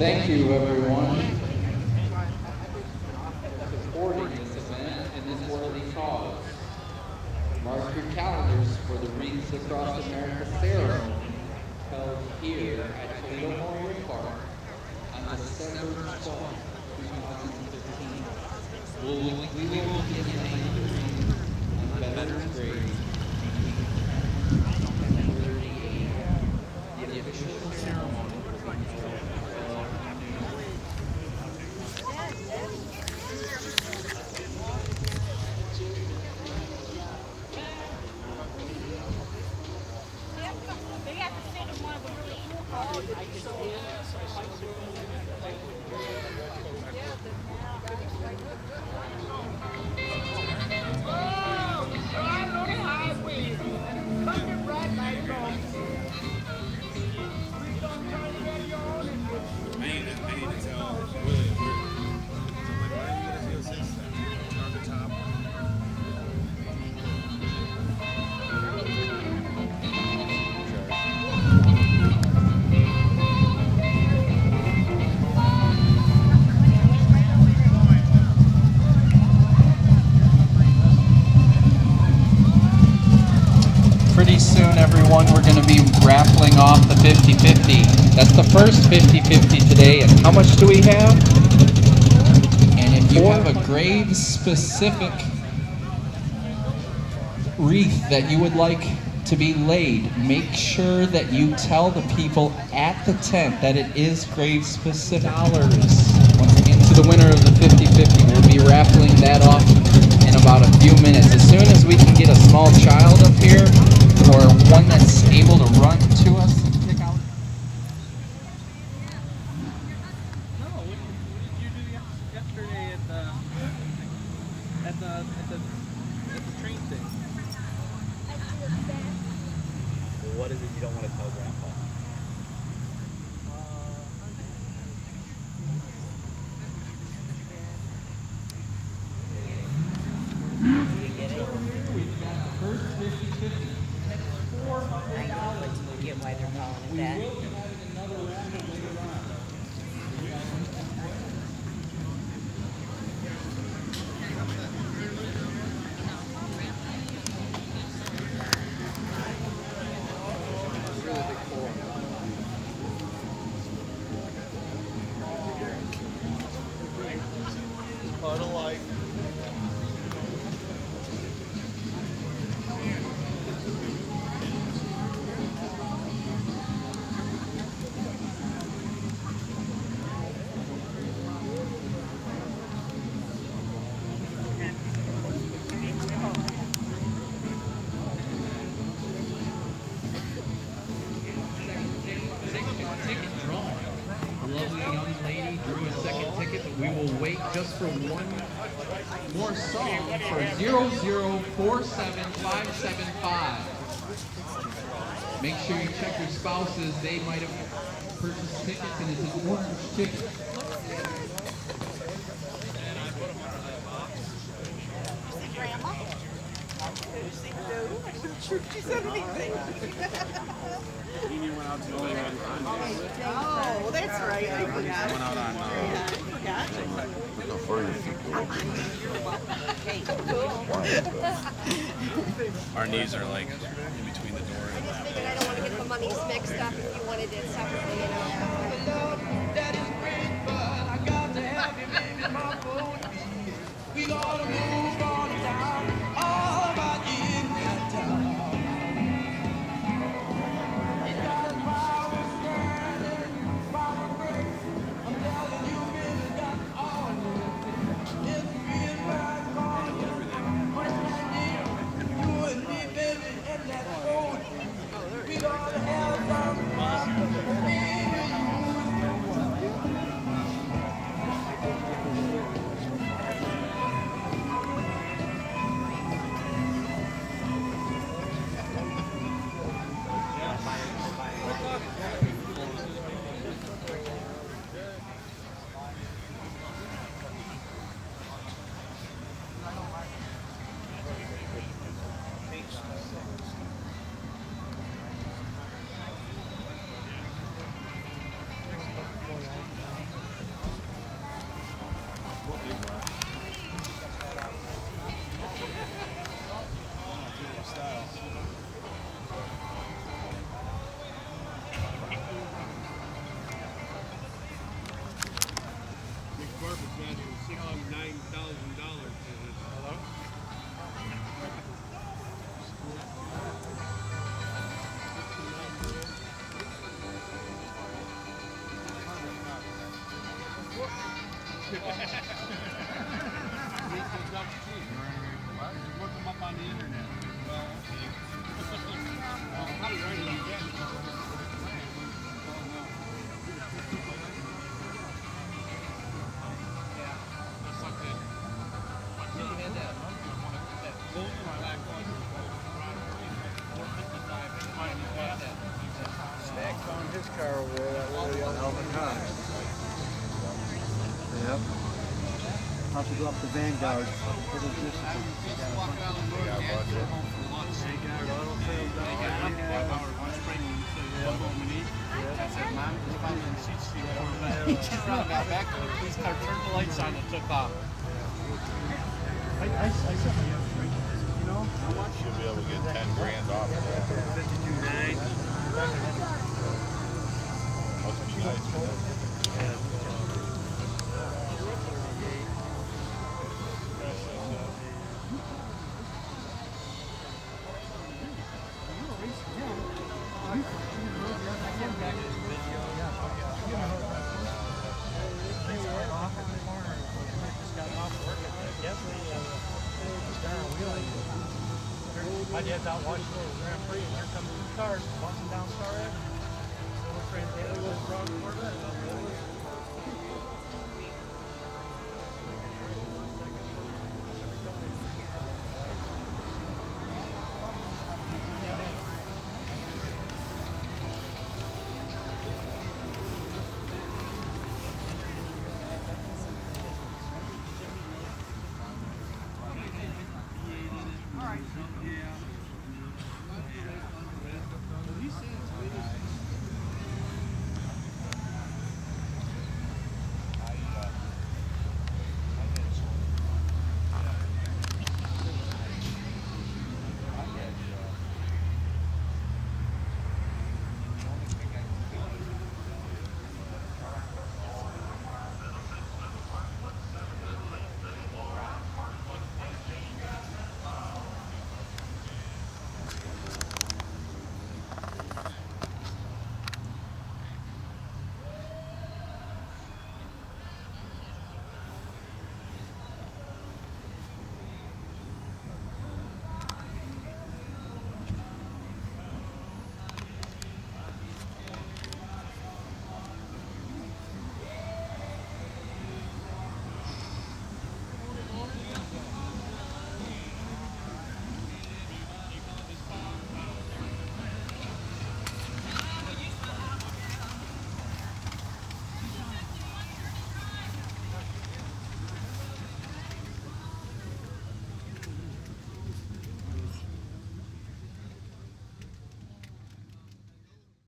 Thank you, everyone, supporting this event and this worthy cause. Mark your calendars for the Wreaths Across America ceremony held here at Toledo Memorial Park on December 12th, 2015. We will begin at 9:30 on Veterans Grade at 10:30 a.m. The official ceremony will be held at 12 noon. Pretty soon, everyone, we're going to be raffling off the 50/50. That's the first 50/50 today. And how much do we have? And if you have a grave-specific wreath that you would like to be laid, make sure that you tell the people at the tent that it is grave-specific. Once again, to the winner of the 50/50, we'll be raffling that off in about a few minutes. As soon as we can get a small child up here, or one that's able to run to us and pick out. No, what did you do yesterday at the train thing? What is it you don't want to tell Grandpa? We've got the first 50/50. I know, but do you get why they're calling it that? We will be having another raffle later on. We will wait just for one more song for 0047575. Make sure you check your spouses. They might have purchased tickets and it's an orange ticket. Grandma? I'm not sure if she said anything. Oh, well, that's right. I forgot. I forgot. Look how far your feet go. Our knees are like in between the door and the I don't want to get the monies mixed up if you wanted it separately, you know. We gotta move on down, all about you in that town. You got a power standing, power break. I'm telling you, really got all of it. It's real bad for you. What's that deal? You and me, baby, in that road. We gotta have some fun. Me and car over there, that little yellow Alvin car. Yep. I'll have to go up to Vanguard. For the distance. He turned around and got back to the police car, turned the lights on, and took off. I said, you know, how much? You'll be able to get 10 grand off of that. 52.9. Must be nice for them. My dad's out watching the Grand Prix, and here comes two cars, buzzing down Star Avenue. Silver Trans Daily was wrong for that.